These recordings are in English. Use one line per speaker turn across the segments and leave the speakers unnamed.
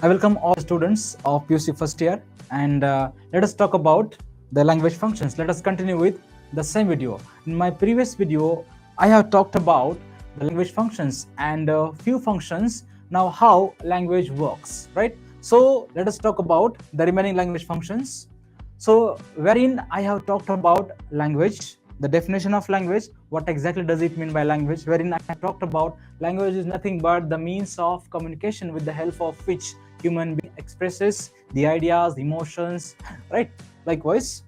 I welcome all students of PUC first year and let us talk about the language functions. Let us continue with the same video. In my previous video, I have talked about the language functions and few functions. Now how language works, right? So let us talk about the remaining language functions. So wherein I have talked about language, the definition of language, what exactly does it mean by language, wherein I have talked about language is nothing but the means of communication with the help of which human being expresses the ideas, emotions, right? Likewise.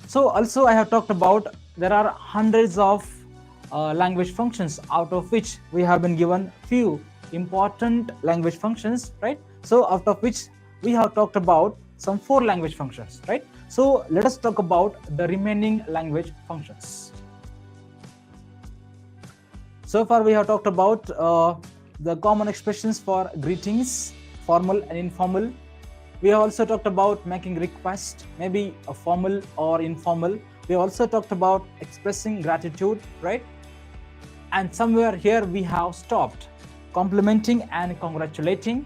So also I have talked about there are hundreds of language functions, out of which we have been given few important language functions, right? So out of which we have talked about some 4 language functions, right? So let us talk about the remaining language functions. So far we have talked about the common expressions for greetings, formal and informal. We have also talked about making request, maybe a formal or informal. We also talked about expressing gratitude, right? And somewhere here we have stopped, complimenting and congratulating.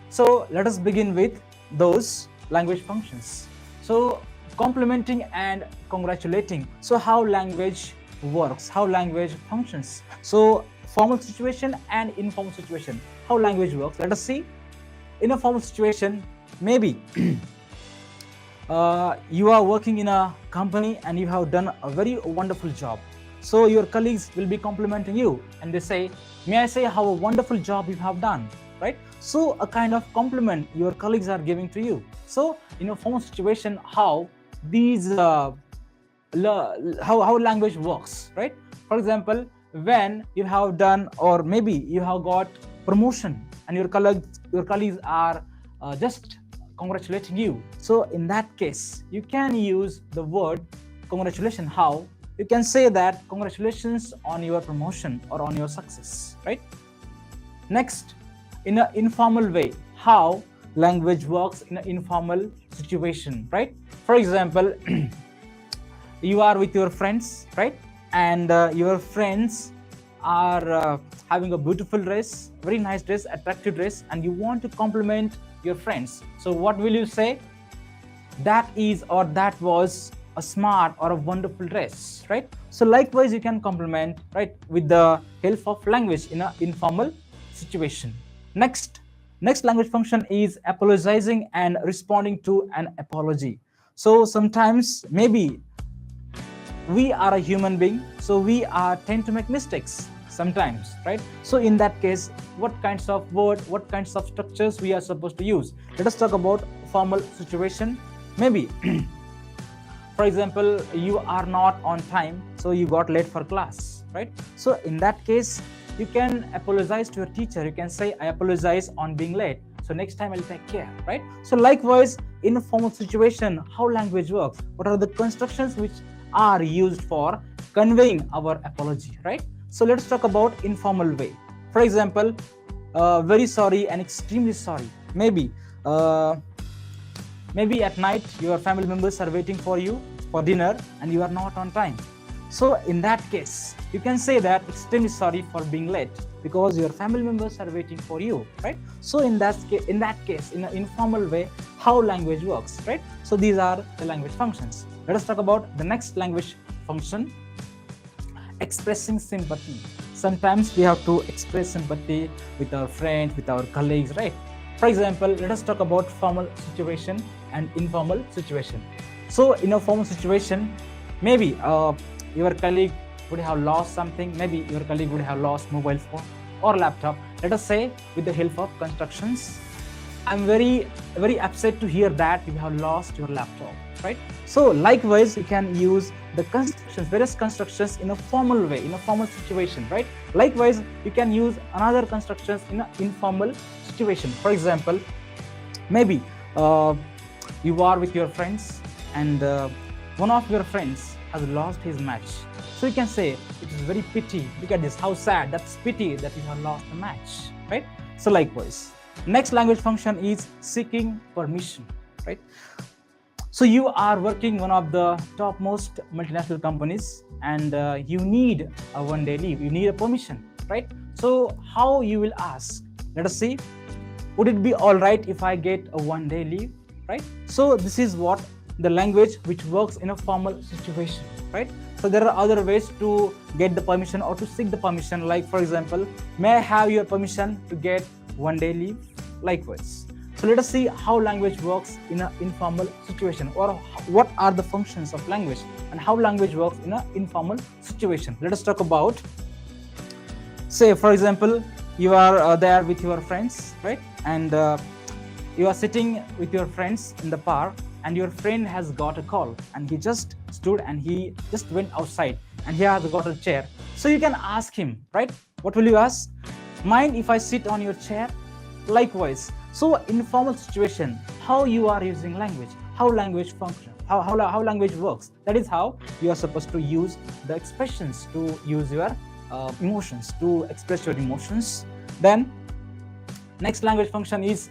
So let us begin with those language functions. So complimenting and congratulating. So how language works, how language functions. So formal situation and informal situation, how language works. Let us see. In a formal situation, maybe you are working in a company and you have done a very wonderful job. So your colleagues will be complimenting you and they say, may I say how a wonderful job you have done, right? So a kind of compliment your colleagues are giving to you. So in a formal situation, how these how language works, right? For example, when you have done, or maybe you have got promotion and your colleagues are just congratulating you. So in that case, you can use the word congratulation. How? You can say that congratulations on your promotion or on your success, right? Next, in an informal way, how language works in an informal situation, right? For example, you are with your friends, right? And your friends are having a beautiful dress, very nice dress, attractive dress, and you want to compliment your friends. So what will you say? That is, or that was a smart or a wonderful dress, right? So likewise, you can compliment, right, with the help of language in an informal situation. Next language function is apologizing and responding to an apology. So sometimes maybe we are a human being, so we tend to make mistakes sometimes, right? So in that case, what kinds of word, what kinds of structures we are supposed to use? Let us talk about formal situation. Maybe for example, you are not on time, so you got late for class, right? So in that case, you can apologize to your teacher. You can say, I apologize on being late, so next time I'll take care, right? So likewise, in a formal situation, how language works, what are the constructions which are used for conveying our apology, right? So let's talk about informal way. For example, very sorry and extremely sorry. Maybe at night your family members are waiting for you for dinner and you are not on time. So in that case, you can say that extremely sorry for being late because your family members are waiting for you, right? So in that case, in an informal way, how language works, right? So these are the language functions. Let us talk about the next language function, expressing sympathy. Sometimes we have to express sympathy with our friends, with our colleagues, right? For example, let us talk about formal situation and informal situation. So in a formal situation, maybe your colleague would have lost something. Maybe your colleague would have lost mobile phone or laptop. Let us say with the help of constructions, I'm very upset to hear that you have lost your laptop, right? So likewise, you can use the constructions, various constructions in a formal way, in a formal situation, right? Likewise, you can use another constructions in an informal situation. For example, maybe you are with your friends and one of your friends has lost his match. So you can say, it is very pity, look at this, how sad, that's pity that you have lost the match, right? So likewise, next language function is seeking permission, right? So you are working one of the topmost multinational companies and you need a one-day leave, you need a permission, right? So how you will ask? Let us see. Would it be all right if I get a 1 day leave, right? So this is what the language which works in a formal situation, right? So there are other ways to get the permission or to seek the permission, like for example, may I have your permission to get 1 day leave? Likewise. So let us see how language works in an informal situation, or what are the functions of language and how language works in an informal situation. Let us talk about, say for example, you are there with your friends, right? And you are sitting with your friends in the park, and your friend has got a call, and he just stood and he just went outside, and he has got a chair. So you can ask him, right? What will you ask? Mind if I sit on your chair? Likewise. So informal situation, how you are using language, how language functions, how language works, that is how you are supposed to use the expressions, to use your emotions, to express your emotions. Then next language function is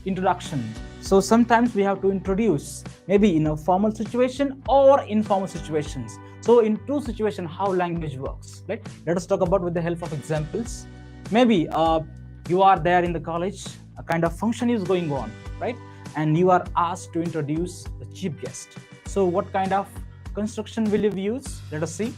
introduction. So sometimes we have to introduce, maybe in a formal situation or informal situations. So in two situations, how language works, right? Let us talk about with the help of examples. Maybe you are there in the college, a kind of function is going on, right? And you are asked to introduce the chief guest. So what kind of construction will you use? Let us see.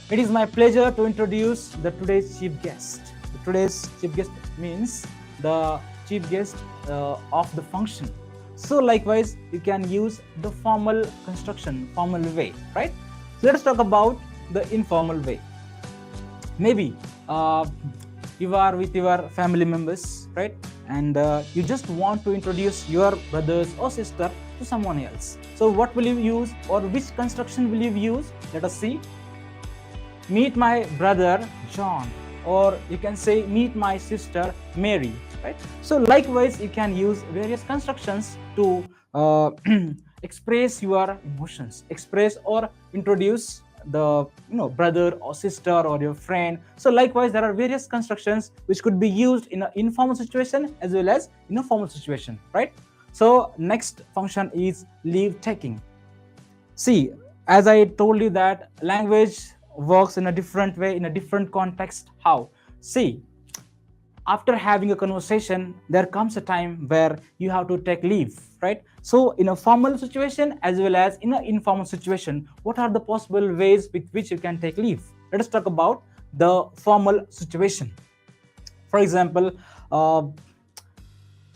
It is my pleasure to introduce the today's chief guest. The today's chief guest means the chief guest of the function. So likewise, you can use the formal construction, formal way, right? So let us talk about the informal way. Maybe you are with your family members, right? And you just want to introduce your brothers or sister to someone else. So what will you use, or which construction will you use? Let us see. Meet my brother John, or you can say meet my sister Mary, right? So likewise, you can use various constructions to express your emotions, express or introduce the brother or sister or your friend. So likewise, there are various constructions which could be used in an informal situation as well as in a formal situation, right? So next function is leave taking. See, as I told you that language works in a different way, in a different context. How? See, after having a conversation, there comes a time where you have to take leave, right? So in a formal situation as well as in an informal situation, what are the possible ways with which you can take leave? Let us talk about the formal situation. For example,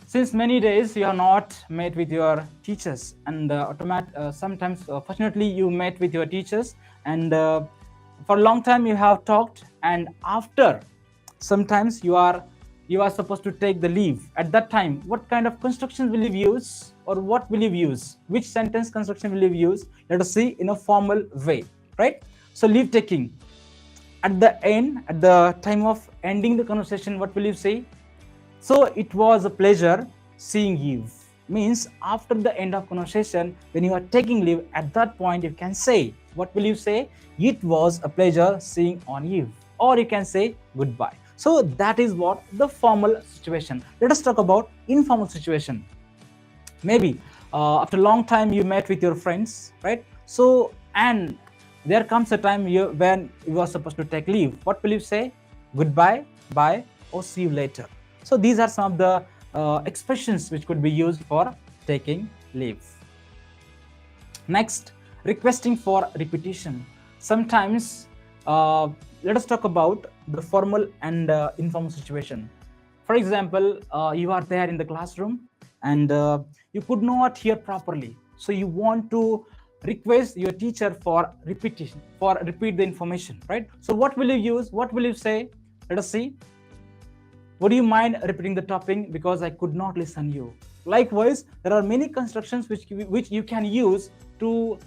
since many days you have not met with your teachers, and sometimes fortunately you met with your teachers, and for a long time you have talked, and after sometimes you are supposed to take the leave. At that time, what kind of construction will you use, or what will you use? Which sentence construction will you use? Let us see in a formal way, right? So leave taking. At the end, at the time of ending the conversation, what will you say? So it was a pleasure seeing you. Means after the end of conversation, when you are taking leave, at that point you can say, what will you say? It was a pleasure seeing on you. Or you can say goodbye. So that is what the formal situation. Let us talk about informal situation. Maybe after a long time you met with your friends, right? So, and there comes a time when you are supposed to take leave. What will you say? Goodbye, bye, or see you later. So these are some of the expressions which could be used for taking leave. Next, requesting for repetition. Sometimes let us talk about the formal and informal situation. For example, you are there in the classroom, and you could not hear properly. So you want to request your teacher for repetition, for repeat the information, right? So what will you use? What will you say? Let us see. Would you mind repeating the topic, because I could not listen you? Likewise, there are many constructions which you can use to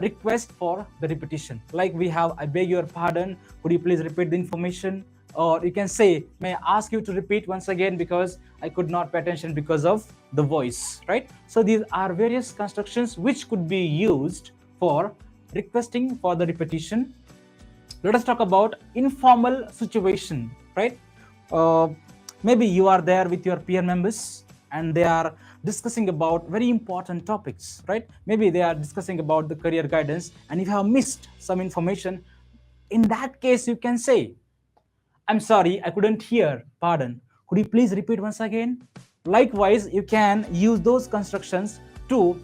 request for the repetition. Like we have, I beg your pardon, could you please repeat the information? Or you can say, may I ask you to repeat once again, because I could not pay attention because of the voice, right? So these are various constructions which could be used for requesting for the repetition. Let us talk about informal situation, right? Maybe you are there with your peer members, and they are discussing about very important topics, right? Maybe they are discussing about the career guidance, and if you have missed some information, in that case you can say, I'm sorry, I couldn't hear, pardon. Could you please repeat once again? Likewise, you can use those constructions to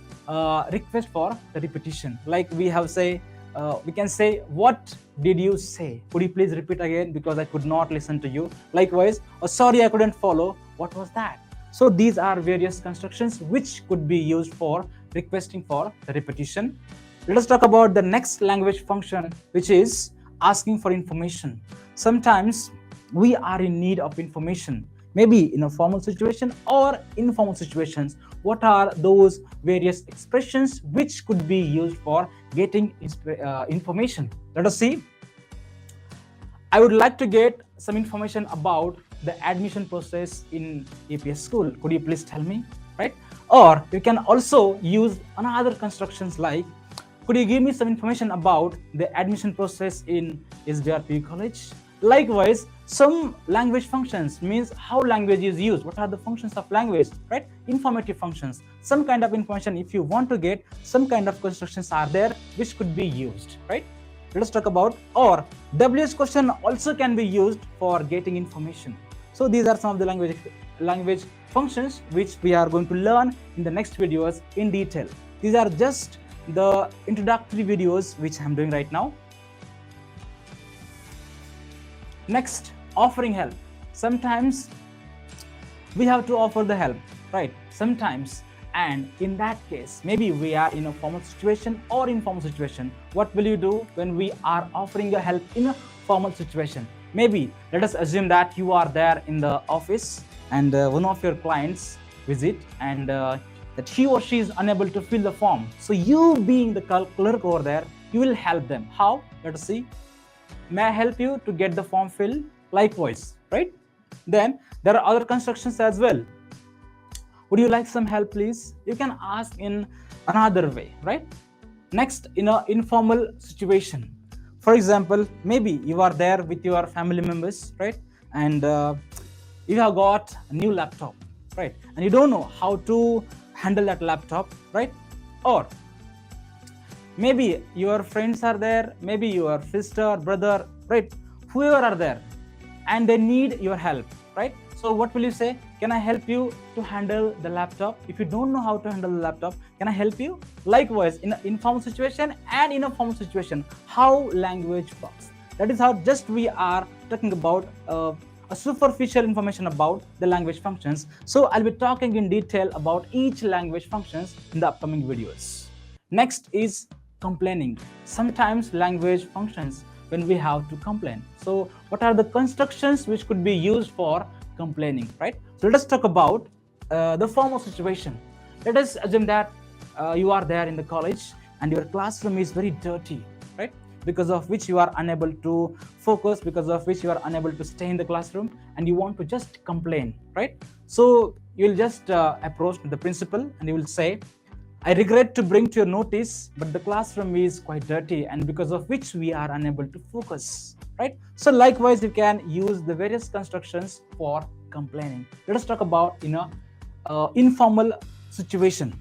request for the repetition. Like we can say, what did you say? Could you please repeat again, because I could not listen to you? Likewise, oh, sorry, I couldn't follow. What was that? So these are various constructions which could be used for requesting for the repetition. Let us talk about the next language function, which is asking for information. Sometimes we are in need of information, maybe in a formal situation or informal situations. What are those various expressions which could be used for getting information? Let us see. I would like to get some information about the admission process in APS school. Could you please tell me? Right? Or you can also use another constructions like, could you give me some information about the admission process in SDRP college? Likewise, some language functions means how language is used. What are the functions of language, right? Informative functions. Some kind of information, if you want to get, some kind of constructions are there which could be used, right? Let us talk about, or WH question also can be used for getting information. So these are some of the language functions which we are going to learn in the next videos in detail. These are just the introductory videos which I'm doing right now. Next, offering help. Sometimes we have to offer the help, right? Sometimes, and in that case, maybe we are in a formal situation or informal situation. What will you do when we are offering your help in a formal situation? Maybe let us assume that you are there in the office and one of your clients visit, and that he or she is unable to fill the form. So you, being the clerk over there, you will help them. How? Let us see. May I help you to get the form filled? Likewise, right? Then there are other constructions as well. Would you like some help, please? You can ask in another way, right? Next, in an informal situation. For example, maybe you are there with your family members, right? And you have got a new laptop, right? And you don't know how to handle that laptop, right? Or maybe your friends are there, maybe your sister, brother, right? Whoever are there, and they need your help, right? So what will you say? Can I help you to handle the laptop? If you don't know how to handle the laptop, can I help you? Likewise, in an informal situation and in a formal situation, how language works. That is how just we are talking about a superficial information about the language functions. So I'll be talking in detail about each language functions in the upcoming videos. Next is complaining. Sometimes language functions when we have to complain. So what are the constructions which could be used for complaining, right? So let us talk about the formal situation. Let us assume that you are there in the college and your classroom is very dirty, right? Because of which you are unable to focus, because of which you are unable to stay in the classroom, and you want to just complain, right? So you will just approach the principal and you will say, I regret to bring to your notice, but the classroom is quite dirty, and because of which we are unable to focus, right? So likewise, you can use the various constructions for complaining. Let us talk about informal situation.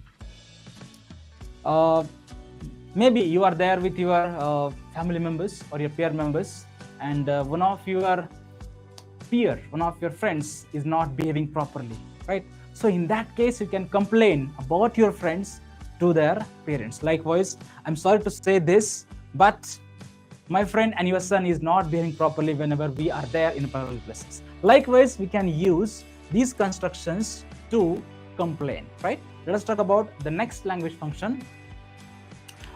Maybe you are there with your family members or your peer members, and one of your friends is not behaving properly, right? So in that case, you can complain about your friends to their parents. Likewise, I'm sorry to say this, but my friend and your son is not behaving properly whenever we are there in public places. Likewise, we can use these constructions to complain, right? Let us talk about the next language function,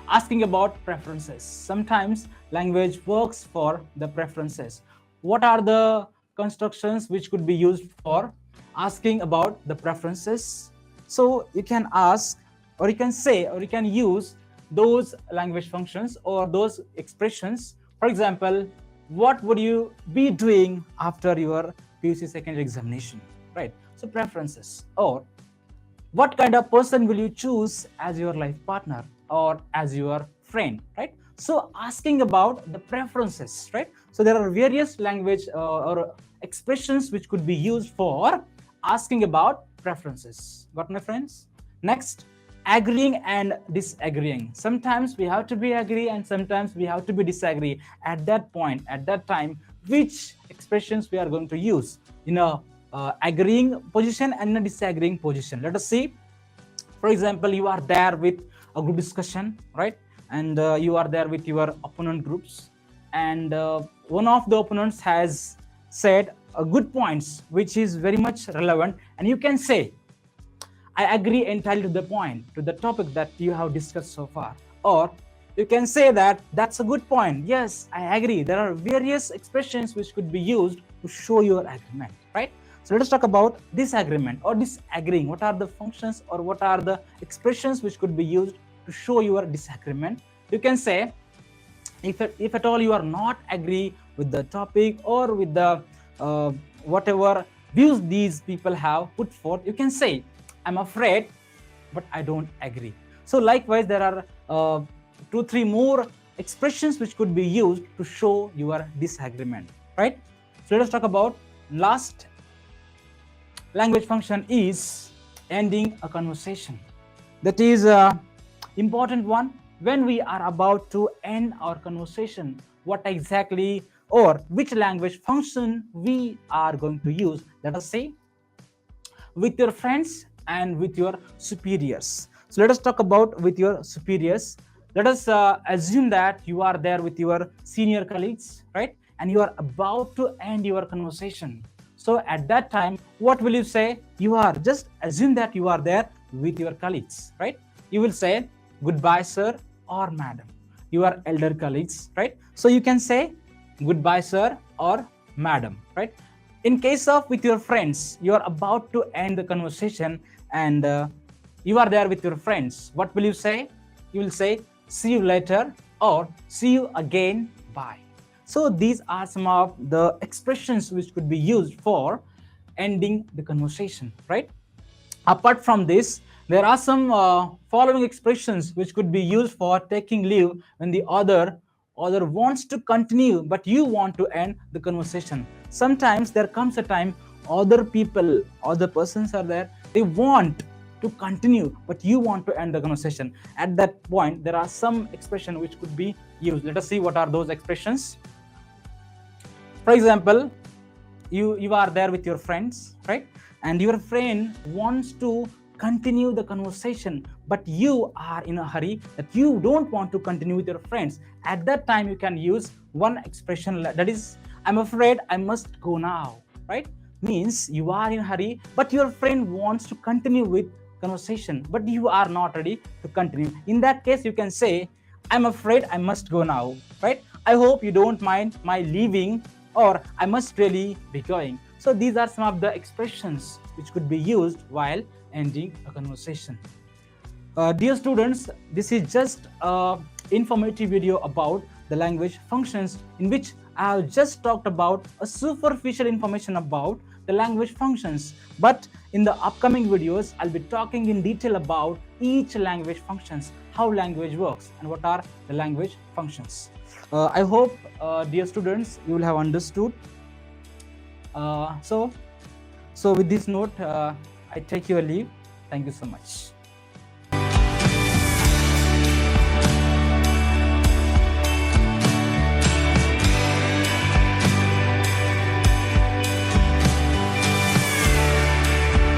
asking about preferences. Sometimes language works for the preferences. What are the constructions which could be used for asking about the preferences? So you can ask, or you can say, or you can use those language functions or those expressions. For example, what would you be doing after your PUC secondary examination, right? So preferences. Or what kind of person will you choose as your life partner or as your friend, right? So asking about the preferences, right? So there are various language or expressions which could be used for asking about preferences. Got my friends? Next, agreeing and disagreeing. Sometimes we have to be agree and sometimes we have to be disagree. At that point, at that time, which expressions we are going to use in a agreeing position and a disagreeing position. Let us see. For example, you are there with a group discussion, right? And you are there with your opponent groups, and one of the opponents has said good points which is very much relevant, and you can say, I agree entirely to the point, to the topic that you have discussed so far. Or you can say that that's a good point. Yes, I agree. There are various expressions which could be used to show your agreement, right? So let us talk about disagreement or disagreeing. What are the functions or what are the expressions which could be used to show your disagreement? You can say, if at all you are not agree with the topic or with the whatever views these people have put forth, you can say, I'm afraid, but I don't agree. So likewise, there are 2-3 more expressions which could be used to show your disagreement, right? So let us talk about last language function is ending a conversation. That is a important one. When we are about to end our conversation, what exactly or which language function we are going to use? Let us say, with your friends and with your superiors. So let us talk about with your superiors. Let us assume that you are there with your senior colleagues, right? And you are about to end your conversation. So at that time, what will you say? You are just assume that you are there with your colleagues, right? You will say, goodbye, sir or madam. Your elder colleagues, right? So you can say, goodbye, sir or madam, right? In case of with your friends, you are about to end the conversation and you are there with your friends. What will you say? You will say, see you later or see you again, bye. So these are some of the expressions which could be used for ending the conversation, right? Apart from this, there are some following expressions which could be used for taking leave when the other wants to continue but you want to end the conversation. Sometimes there comes a time other persons are there, they want to continue but you want to end the conversation. At that point, there are some expressions which could be used. Let us see what are those expressions. For example, you are there with your friends, right? And your friend wants to continue the conversation but you are in a hurry that you don't want to continue with your friends. At that time, you can use one expression, that is, I'm afraid I must go now, right? Means you are in a hurry but your friend wants to continue with conversation but you are not ready to continue. In that case, you can say, I'm afraid I must go now, right? I hope you don't mind my leaving, or I must really be going. So these are some of the expressions which could be used while ending a conversation. Dear students, this is just an informative video about the language functions, in which I have just talked about a superficial information about the language functions. But in the upcoming videos, I'll be talking in detail about each language functions, how language works, and what are the language functions. I hope, dear students, you will have understood. So with this note, I take your leave. Thank you so much.